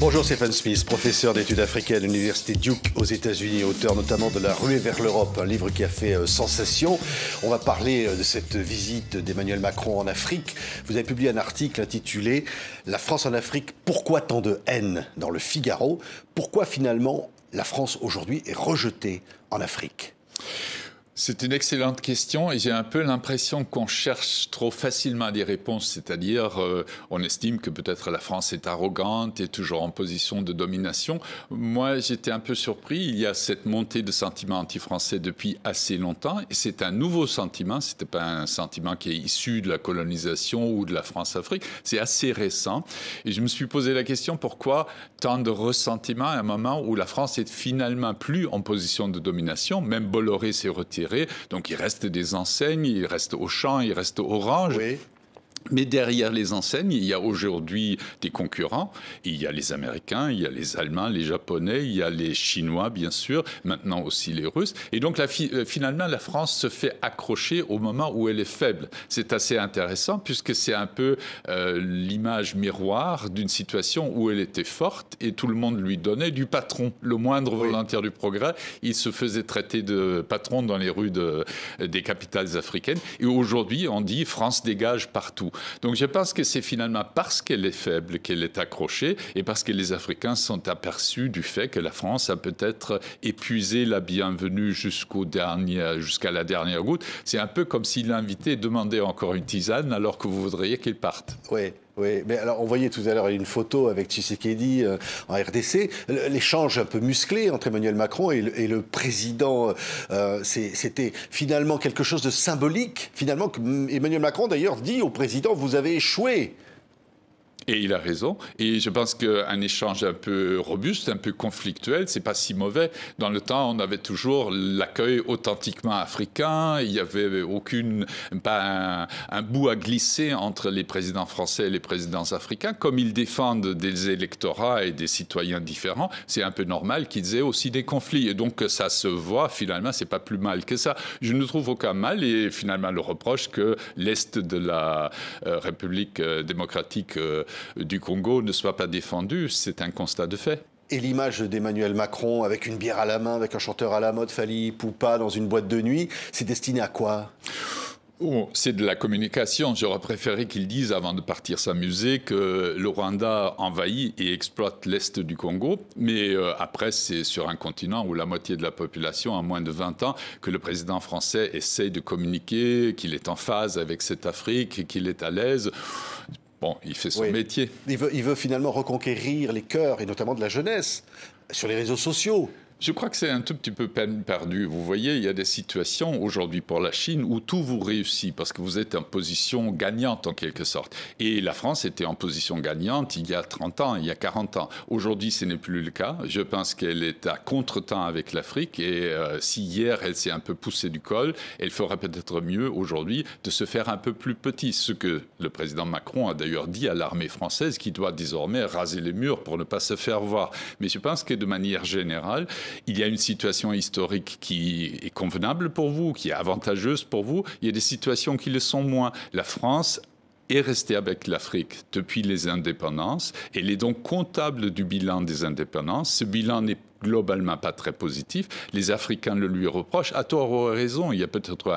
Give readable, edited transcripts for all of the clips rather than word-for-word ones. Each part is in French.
Bonjour Stephen Smith, professeur d'études africaines à l'université Duke aux États-Unis, auteur notamment de La ruée vers l'Europe, un livre qui a fait sensation. On va parler de cette visite d'Emmanuel Macron en Afrique. Vous avez publié un article intitulé « La France en Afrique, pourquoi tant de haine ?» dans le Figaro. Pourquoi finalement la France aujourd'hui est rejetée en Afrique ? C'est une excellente question et j'ai un peu l'impression qu'on cherche trop facilement des réponses, c'est-à-dire on estime que peut-être la France est arrogante et toujours en position de domination. Moi, j'étais un peu surpris. Il y a cette montée de sentiments anti-français depuis assez longtemps et c'est un nouveau sentiment. C'était pas un sentiment qui est issu de la colonisation ou de la France-Afrique. C'est assez récent et je me suis posé la question pourquoi tant de ressentiments à un moment où la France est finalement plus en position de domination. Même Bolloré s'est retiré. Donc il reste des enseignes, il reste Auchan, il reste Orange. Oui. Mais derrière les enseignes, il y a aujourd'hui des concurrents. Il y a les Américains, il y a les Allemands, les Japonais, il y a les Chinois, bien sûr, maintenant aussi les Russes. Et donc, finalement, la France se fait accrocher au moment où elle est faible. C'est assez intéressant puisque c'est un peu l'image miroir d'une situation où elle était forte et tout le monde lui donnait du patron. Le moindre volontaire du progrès, il se faisait traiter de patron dans les rues des capitales africaines. Et aujourd'hui, on dit France dégage partout. Donc je pense que c'est finalement parce qu'elle est faible qu'elle est accrochée et parce que les Africains sont aperçus du fait que la France a peut-être épuisé la bienvenue jusqu'à la dernière goutte. C'est un peu comme si l'invité demandait encore une tisane alors que vous voudriez qu'il parte. Oui. Oui, mais alors on voyait tout à l'heure une photo avec Tshisekedi en RDC. L'échange un peu musclé entre Emmanuel Macron et le président, c'était finalement quelque chose de symbolique. Finalement, que Emmanuel Macron d'ailleurs dit au président, vous avez échoué. Et il a raison. Et je pense qu'un échange un peu robuste, un peu conflictuel, c'est pas si mauvais. Dans le temps, on avait toujours l'accueil authentiquement africain. Il y avait pas un bout à glisser entre les présidents français et les présidents africains. Comme ils défendent des électorats et des citoyens différents, c'est un peu normal qu'ils aient aussi des conflits. Et donc, ça se voit, finalement, c'est pas plus mal que ça. Je ne trouve aucun mal. Et finalement, le reproche que l'Est de la République démocratique du Congo ne soit pas défendu, c'est un constat de fait. Et l'image d'Emmanuel Macron avec une bière à la main, avec un chanteur à la mode, Fally Ipupa, dans une boîte de nuit, c'est destiné à quoi ? Oh, c'est de la communication. J'aurais préféré qu'ils disent, avant de partir s'amuser, que le Rwanda envahit et exploite l'Est du Congo. Mais après, c'est sur un continent où la moitié de la population a moins de 20 ans que le président français essaye de communiquer, qu'il est en phase avec cette Afrique, qu'il est à l'aise. Bon, il fait son métier. Il veut finalement reconquérir les cœurs, et notamment de la jeunesse, sur les réseaux sociaux. Je crois que c'est un tout petit peu peine perdue. Vous voyez, il y a des situations aujourd'hui pour la Chine où tout vous réussit parce que vous êtes en position gagnante en quelque sorte. Et la France était en position gagnante il y a 30 ans, il y a 40 ans. Aujourd'hui, ce n'est plus le cas. Je pense qu'elle est à contre-temps avec l'Afrique et si hier, elle s'est un peu poussée du col, elle ferait peut-être mieux aujourd'hui de se faire un peu plus petit. Ce que le président Macron a d'ailleurs dit à l'armée française qui doit désormais raser les murs pour ne pas se faire voir. Mais je pense que de manière générale, il y a une situation historique qui est convenable pour vous, qui est avantageuse pour vous. Il y a des situations qui le sont moins. La France est restée avec l'Afrique depuis les indépendances. Elle est donc comptable du bilan des indépendances. Ce bilan n'est globalement pas très positif. Les Africains le lui reprochent. À tort ou à raison, il y a peut-être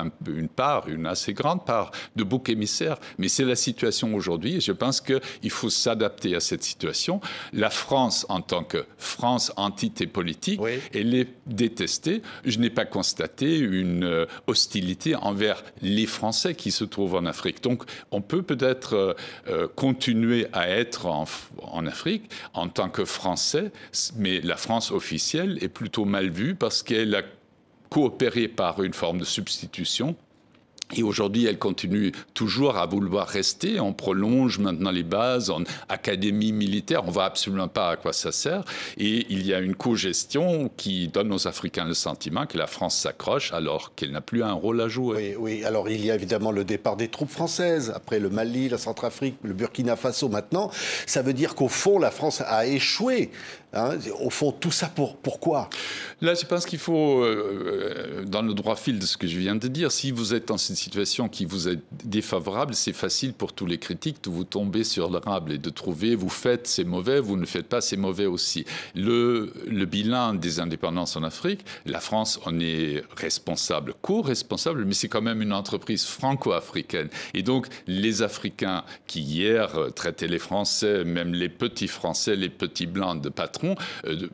une assez grande part de bouc émissaire, mais c'est la situation aujourd'hui et je pense qu'il faut s'adapter à cette situation. La France, en tant que France entité politique, elle est détestée. Je n'ai pas constaté une hostilité envers les Français qui se trouvent en Afrique. Donc, on peut peut-être continuer à être en Afrique en tant que Français, mais la France officielle est plutôt mal vue parce qu'elle a coopéré par une forme de substitution. Et aujourd'hui, elle continue toujours à vouloir rester. On prolonge maintenant les bases en académie militaire. On ne voit absolument pas à quoi ça sert. Et il y a une co-gestion qui donne aux Africains le sentiment que la France s'accroche alors qu'elle n'a plus un rôle à jouer. Oui. Alors, il y a évidemment le départ des troupes françaises. Après le Mali, la Centrafrique, le Burkina Faso maintenant. Ça veut dire qu'au fond, la France a échoué. Hein, au fond, tout ça pourquoi ? Là, je pense qu'il faut, dans le droit fil de ce que je viens de dire, si vous êtes dans cette une situation qui vous est défavorable, c'est facile pour tous les critiques de vous tomber sur le rable et de trouver vous faites c'est mauvais, vous ne faites pas c'est mauvais aussi. Le bilan des indépendances en Afrique, la France en est responsable, co-responsable, mais c'est quand même une entreprise franco-africaine. Et donc les Africains qui hier traitaient les Français, même les petits Français, les petits blancs de patrons,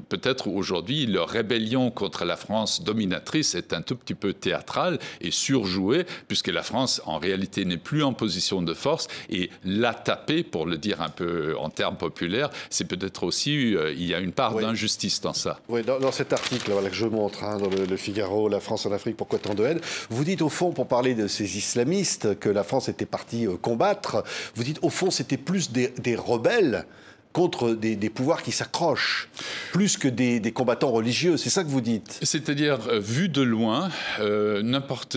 peut-être aujourd'hui leur rébellion contre la France dominatrice est un tout petit peu théâtrale et surjouée, puisque la France en réalité n'est plus en position de force et la taper, pour le dire un peu en termes populaires, c'est peut-être aussi, il y a une part d'injustice dans ça. Oui, dans cet article voilà, que je montre, dans le Figaro, La France en Afrique, pourquoi tant de haine, vous dites au fond, pour parler de ces islamistes que la France était partie combattre, vous dites au fond c'était plus des rebelles contre des pouvoirs qui s'accrochent, plus que des combattants religieux. C'est ça que vous dites? C'est-à-dire, vu de loin, n'importe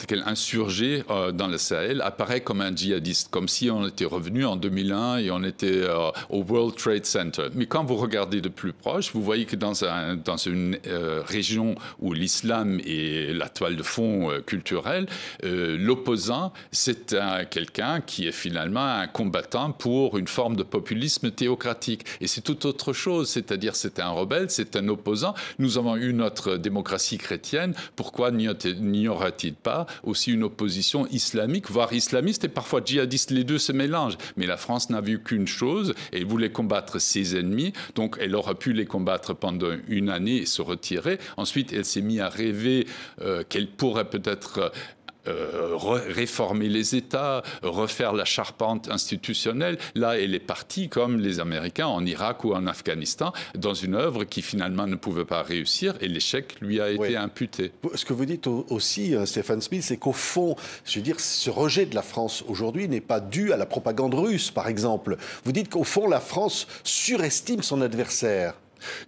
quel insurgé dans le Sahel apparaît comme un djihadiste, comme si on était revenu en 2001 et on était au World Trade Center. Mais quand vous regardez de plus proche, vous voyez que dans une région où l'islam est la toile de fond culturelle, l'opposant, c'est quelqu'un qui est finalement un combattant pour une forme de populisme théocratique. Et c'est tout autre chose, c'est-à-dire c'est un rebelle, c'est un opposant. Nous avons eu notre démocratie chrétienne, pourquoi n'y aurait-il pas aussi une opposition islamique, voire islamiste et parfois djihadiste? Les deux se mélangent. Mais la France n'a vu qu'une chose, elle voulait combattre ses ennemis, donc elle aurait pu les combattre pendant une année et se retirer. Ensuite, elle s'est mise à rêver qu'elle pourrait peut-être réformer les États, refaire la charpente institutionnelle. Là, elle est partie, comme les Américains, en Irak ou en Afghanistan, dans une œuvre qui finalement ne pouvait pas réussir et l'échec lui a été imputé. Ce que vous dites aussi, Stéphane Smith, c'est qu'au fond, je veux dire, ce rejet de la France aujourd'hui n'est pas dû à la propagande russe, par exemple. Vous dites qu'au fond, la France surestime son adversaire.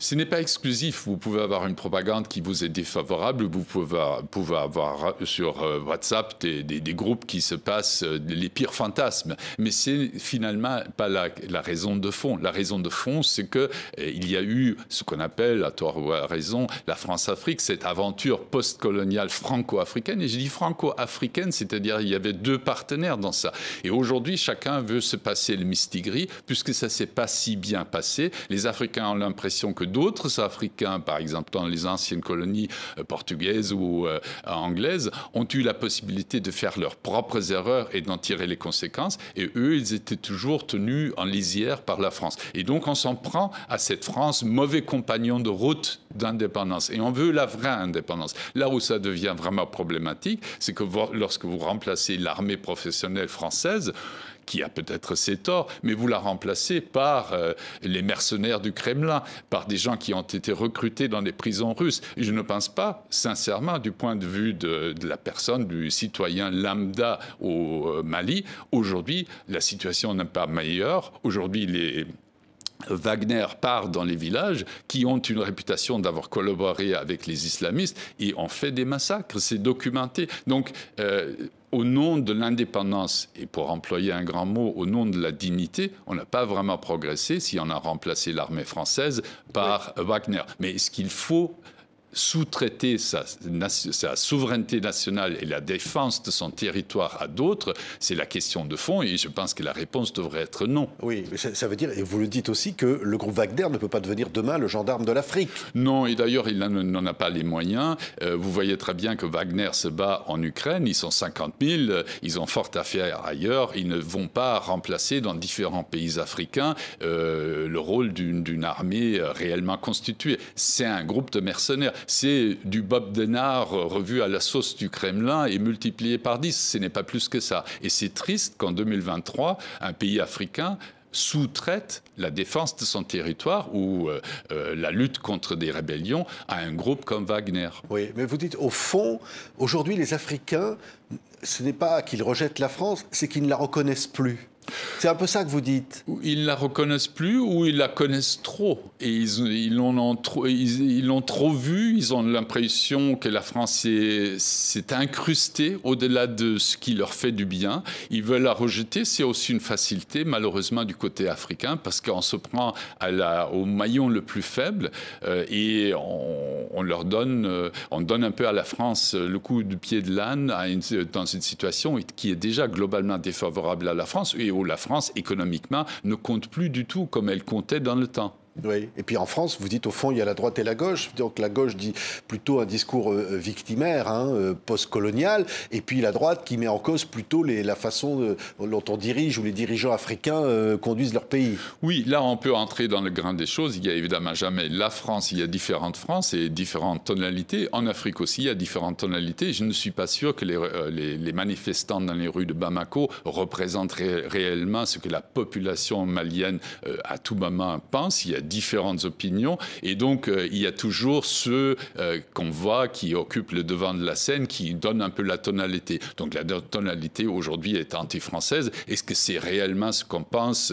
Ce n'est pas exclusif. Vous pouvez avoir une propagande qui vous est défavorable. Vous pouvez avoir sur WhatsApp des groupes qui se passent les pires fantasmes. Mais c'est finalement pas la raison de fond. La raison de fond, c'est qu'il y a eu ce qu'on appelle, à tort ou à raison, la France-Afrique, cette aventure post-coloniale franco-africaine. Et je dis franco-africaine, c'est-à-dire il y avait deux partenaires dans ça. Et aujourd'hui, chacun veut se passer le mistigris, puisque ça ne s'est pas si bien passé. Les Africains ont l'impression que d'autres Africains, par exemple dans les anciennes colonies portugaises ou anglaises, ont eu la possibilité de faire leurs propres erreurs et d'en tirer les conséquences. Et eux, ils étaient toujours tenus en lisière par la France. Et donc, on s'en prend à cette France, mauvais compagnon de route d'indépendance. Et on veut la vraie indépendance. Là où ça devient vraiment problématique, c'est que lorsque vous remplacez l'armée professionnelle française, qui a peut-être ses torts, mais vous la remplacez par les mercenaires du Kremlin, par des gens qui ont été recrutés dans les prisons russes. Et je ne pense pas, sincèrement, du point de vue de la personne, du citoyen lambda au Mali, aujourd'hui, la situation n'est pas meilleure. Aujourd'hui, Wagner part dans les villages qui ont une réputation d'avoir collaboré avec les islamistes et ont fait des massacres. C'est documenté. Donc, au nom de l'indépendance, et pour employer un grand mot, au nom de la dignité, on n'a pas vraiment progressé si on a remplacé l'armée française par Wagner. Mais est-ce qu'il faut sous-traiter sa souveraineté nationale et la défense de son territoire à d'autres, c'est la question de fond et je pense que la réponse devrait être non. Oui, mais ça veut dire, et vous le dites aussi, que le groupe Wagner ne peut pas devenir demain le gendarme de l'Afrique. Non, et d'ailleurs, il n'en a pas les moyens. Vous voyez très bien que Wagner se bat en Ukraine, ils sont 50 000, ils ont fort à faire ailleurs, ils ne vont pas remplacer dans différents pays africains le rôle d'une armée réellement constituée. C'est un groupe de mercenaires. C'est du Bob Denard revu à la sauce du Kremlin et multiplié par 10. Ce n'est pas plus que ça. Et c'est triste qu'en 2023, un pays africain sous-traite la défense de son territoire ou la lutte contre des rébellions à un groupe comme Wagner. Oui, mais vous dites, au fond, aujourd'hui, les Africains, ce n'est pas qu'ils rejettent la France, c'est qu'ils ne la reconnaissent plus. C'est un peu ça que vous dites. Ils la reconnaissent plus ou ils la connaissent trop. Et ils l'ont trop vu. Ils ont l'impression que la France s'est incrustée au-delà de ce qui leur fait du bien. Ils veulent la rejeter. C'est aussi une facilité, malheureusement, du côté africain, parce qu'on se prend au maillon le plus faible et on donne un peu à la France le coup du pied de l'âne dans une situation qui est déjà globalement défavorable à la France et où la France, économiquement, ne compte plus du tout comme elle comptait dans le temps. Oui, et puis en France, vous dites au fond, il y a la droite et la gauche. Donc la gauche dit plutôt un discours victimaire, post-colonial, et puis la droite qui met en cause plutôt la façon dont on dirige ou les dirigeants africains conduisent leur pays. Oui, là on peut entrer dans le grain des choses. Il y a évidemment jamais la France, il y a différentes Frances et différentes tonalités. En Afrique aussi, il y a différentes tonalités. Je ne suis pas sûr que les manifestants dans les rues de Bamako représentent réellement ce que la population malienne à tout moment pense. Il y a différentes opinions et donc il y a toujours ceux qu'on voit qui occupent le devant de la scène, qui donnent un peu la tonalité. Donc la tonalité aujourd'hui est anti-française. Est-ce que c'est réellement ce qu'on pense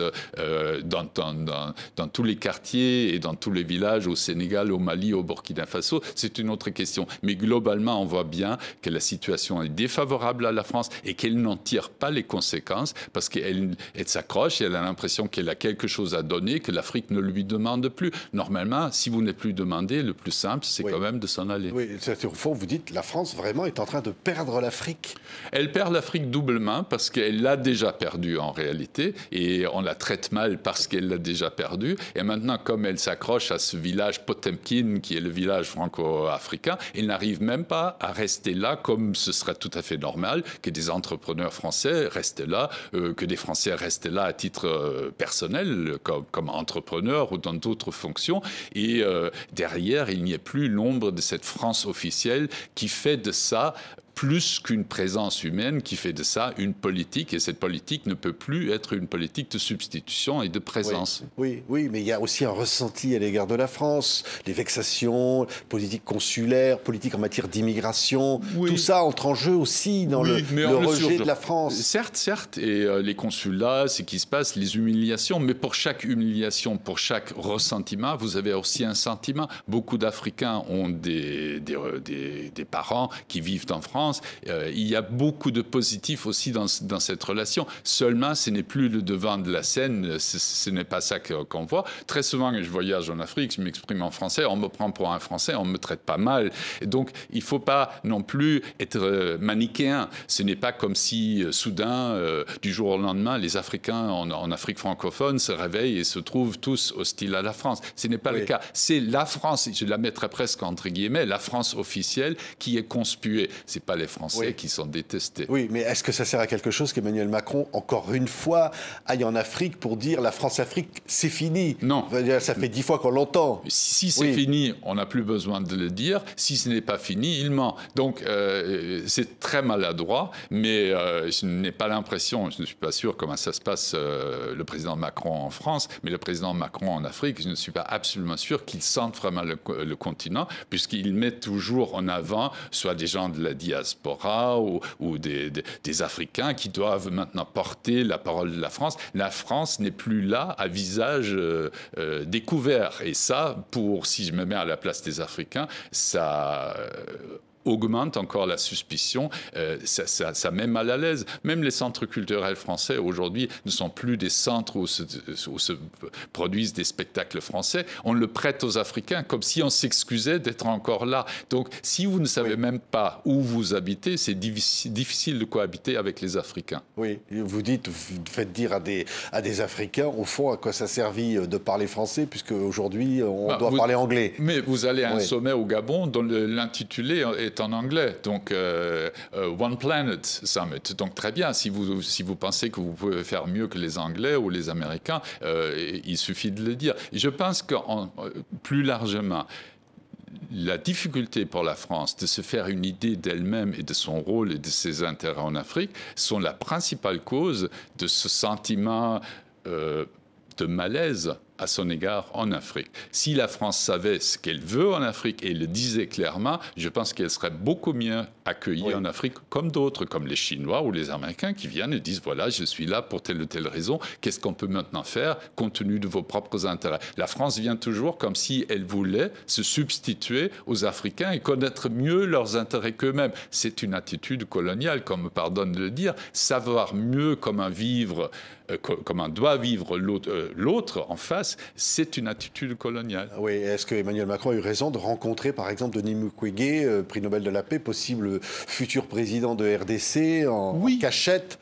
dans tous les quartiers et dans tous les villages au Sénégal, au Mali, au Burkina Faso? C'est une autre question. Mais globalement, on voit bien que la situation est défavorable à la France et qu'elle n'en tire pas les conséquences parce qu'elle s'accroche et elle a l'impression qu'elle a quelque chose à donner, que l'Afrique ne lui demande plus. Normalement, si vous n'êtes plus demandé, le plus simple, c'est quand même de s'en aller. Oui, au fond, vous dites la France vraiment est en train de perdre l'Afrique. Elle perd l'Afrique doublement parce qu'elle l'a déjà perdue en réalité et on la traite mal parce qu'elle l'a déjà perdue. Et maintenant, comme elle s'accroche à ce village Potemkin, qui est le village franco-africain, elle n'arrive même pas à rester là comme ce serait tout à fait normal que des entrepreneurs français restent là, que des Français restent là à titre personnel, comme entrepreneurs ou dans d'autres fonctions. Et derrière, il n'y a plus l'ombre de cette France officielle qui fait de ça plus qu'une présence humaine, qui fait de ça une politique. Et cette politique ne peut plus être une politique de substitution et de présence. Oui, mais il y a aussi un ressenti à l'égard de la France, les vexations, politique consulaire, politique en matière d'immigration. Oui. Tout ça entre en jeu aussi dans le rejet de la France. Certes. Et les consulats, ce qui se passe, les humiliations. Mais pour chaque humiliation, pour chaque ressentiment, vous avez aussi un sentiment. Beaucoup d'Africains ont des parents qui vivent en France. Il y a beaucoup de positifs aussi dans cette relation. Seulement, ce n'est plus le devant de la scène, ce n'est pas ça qu'on voit. Très souvent, quand je voyage en Afrique, je m'exprime en français, on me prend pour un Français, on me traite pas mal. Et donc, il ne faut pas non plus être manichéen. Ce n'est pas comme si, soudain, du jour au lendemain, les Africains en Afrique francophone se réveillent et se trouvent tous hostiles à la France. Ce n'est pas le cas. C'est la France, je la mettrais presque entre guillemets, la France officielle qui est conspuée. C'est pas les Français qui sont détestés. Oui, mais est-ce que ça sert à quelque chose qu'Emmanuel Macron, encore une fois, aille en Afrique pour dire la France-Afrique, c'est fini? Non. Ça fait 10 fois qu'on l'entend. Si c'est fini, on n'a plus besoin de le dire. Si ce n'est pas fini, il ment. Donc, c'est très maladroit, mais je n'ai pas l'impression, je ne suis pas sûr comment ça se passe, le président Macron en France, mais le président Macron en Afrique, je ne suis pas absolument sûr qu'il sente vraiment le continent, puisqu'il met toujours en avant soit des gens de la diaspora ou des Africains qui doivent maintenant porter la parole de la France. La France n'est plus là à visage découvert. Et ça, si je me mets à la place des Africains, ça augmente encore la suspicion, ça met mal à l'aise. Même les centres culturels français aujourd'hui ne sont plus des centres où se produisent des spectacles français. On le prête aux Africains comme si on s'excusait d'être encore là. Donc si vous ne savez même pas où vous habitez, c'est difficile de cohabiter avec les Africains. Oui, vous faites dire à des Africains, au fond, à quoi ça servit de parler français, puisque aujourd'hui on doit parler anglais. Mais vous allez à un sommet au Gabon dont l'intitulé est en anglais, donc One Planet Summit. Donc très bien, si vous pensez que vous pouvez faire mieux que les Anglais ou les Américains, il suffit de le dire. Je pense que plus largement, la difficulté pour la France de se faire une idée d'elle-même et de son rôle et de ses intérêts en Afrique sont la principale cause de ce sentiment de malaise à son égard en Afrique. Si la France savait ce qu'elle veut en Afrique et le disait clairement, je pense qu'elle serait beaucoup mieux accueillis en Afrique comme d'autres, comme les Chinois ou les Américains qui viennent et disent voilà, je suis là pour telle ou telle raison, qu'est-ce qu'on peut maintenant faire compte tenu de vos propres intérêts. La France vient toujours comme si elle voulait se substituer aux Africains et connaître mieux leurs intérêts qu'eux-mêmes. C'est une attitude coloniale, comme me pardonne de le dire, savoir mieux comment vivre, comment doit vivre l'autre en face, c'est une attitude coloniale. Oui, est-ce que Emmanuel Macron a eu raison de rencontrer par exemple Denis Mukwege, prix Nobel de la paix, possible futur président de RDC en cachette?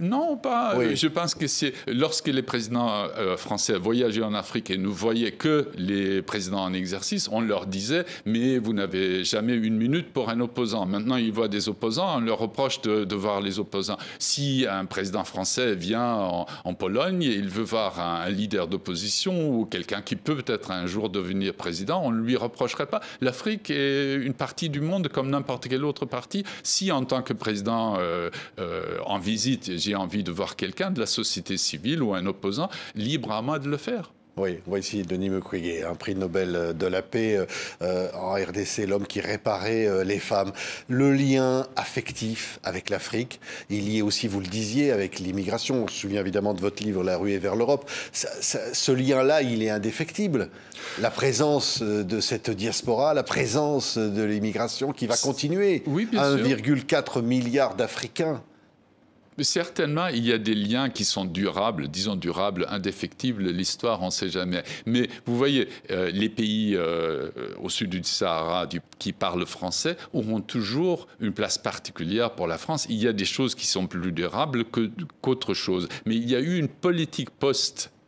Non, pas. Oui. Je pense que c'est lorsque les présidents français voyageaient en Afrique et ne voyaient que les présidents en exercice, on leur disait mais vous n'avez jamais une minute pour un opposant. Maintenant, ils voient des opposants, on leur reproche de voir les opposants. Si un président français vient en Pologne et il veut voir un leader d'opposition ou quelqu'un qui peut peut-être un jour devenir président, on ne lui reprocherait pas. L'Afrique est une partie du monde comme n'importe quelle autre partie. Si en tant que président en visite, j'ai envie de voir quelqu'un de la société civile ou un opposant, libre à moi de le faire. Oui, voici Denis Mukwege, un prix Nobel de la paix en RDC, l'homme qui réparait les femmes. Le lien affectif avec l'Afrique, il y est aussi, vous le disiez, avec l'immigration. On se souvient évidemment de votre livre « La ruée vers l'Europe ». Ce lien-là, il est indéfectible. La présence de cette diaspora, la présence de l'immigration qui va continuer. Oui, bien sûr. 1,4 milliard d'Africains. Certainement, il y a des liens qui sont durables, disons durables, indéfectibles. L'histoire, on ne sait jamais. Mais vous voyez, les pays au sud du Sahara qui parlent français auront toujours une place particulière pour la France. Il y a des choses qui sont plus durables qu'autre chose. Mais il y a eu une politique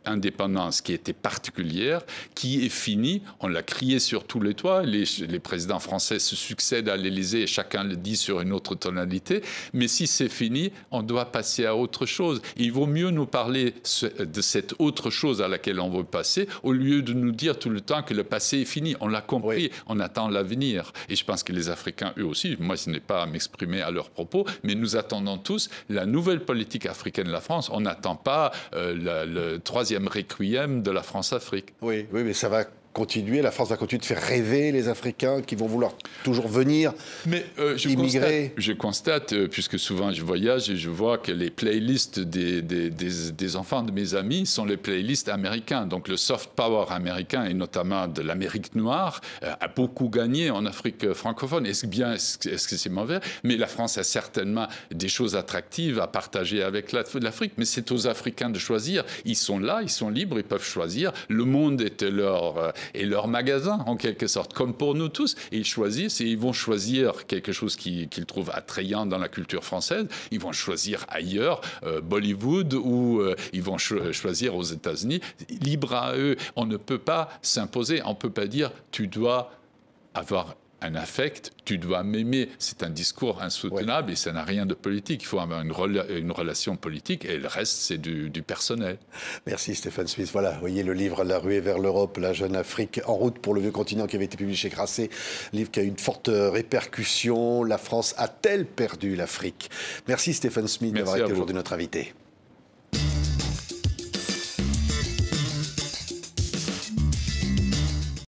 indépendance qui était particulière, qui est finie. On l'a crié sur tous les toits. Les présidents français se succèdent à l'Élysée et chacun le dit sur une autre tonalité. Mais si c'est fini, on doit passer à autre chose. Il vaut mieux nous parler de cette autre chose à laquelle on veut passer au lieu de nous dire tout le temps que le passé est fini. On l'a compris, on attend l'avenir. Et je pense que les Africains, eux aussi, moi ce n'est pas à m'exprimer à leur propos, mais nous attendons tous la nouvelle politique africaine de la France. On n'attend pas le troisième requiem de la France-Afrique. Oui, mais ça va continuer, la France va continuer de faire rêver les Africains qui vont vouloir toujours venir immigrer. Je constate, puisque souvent je voyage et je vois que les playlists des enfants de mes amis sont les playlists américains. Donc le soft power américain, et notamment de l'Amérique noire, a beaucoup gagné en Afrique francophone. Est-ce bien, est-ce que c'est mauvais? Mais la France a certainement des choses attractives à partager avec l'Afrique. Mais c'est aux Africains de choisir. Ils sont là, ils sont libres, ils peuvent choisir. Le monde est leur magasin, en quelque sorte, comme pour nous tous. Et ils choisissent, et ils vont choisir quelque chose qu'ils trouvent attrayant dans la culture française. Ils vont choisir ailleurs, Bollywood, ou ils vont choisir aux États-Unis. Libre à eux. On ne peut pas s'imposer. On ne peut pas dire « tu dois avoir un affect, tu dois m'aimer ». C'est un discours insoutenable et ça n'a rien de politique. Il faut avoir une relation politique et le reste, c'est du personnel. Merci Stéphane Smith. Voilà, vous voyez le livre « La ruée vers l'Europe, la jeune Afrique en route pour le vieux continent » qui avait été publié chez Grasset. Livre qui a eu une forte répercussion. La France a-t-elle perdu l'Afrique? Merci Stéphane Smith d'avoir été aujourd'hui notre invité.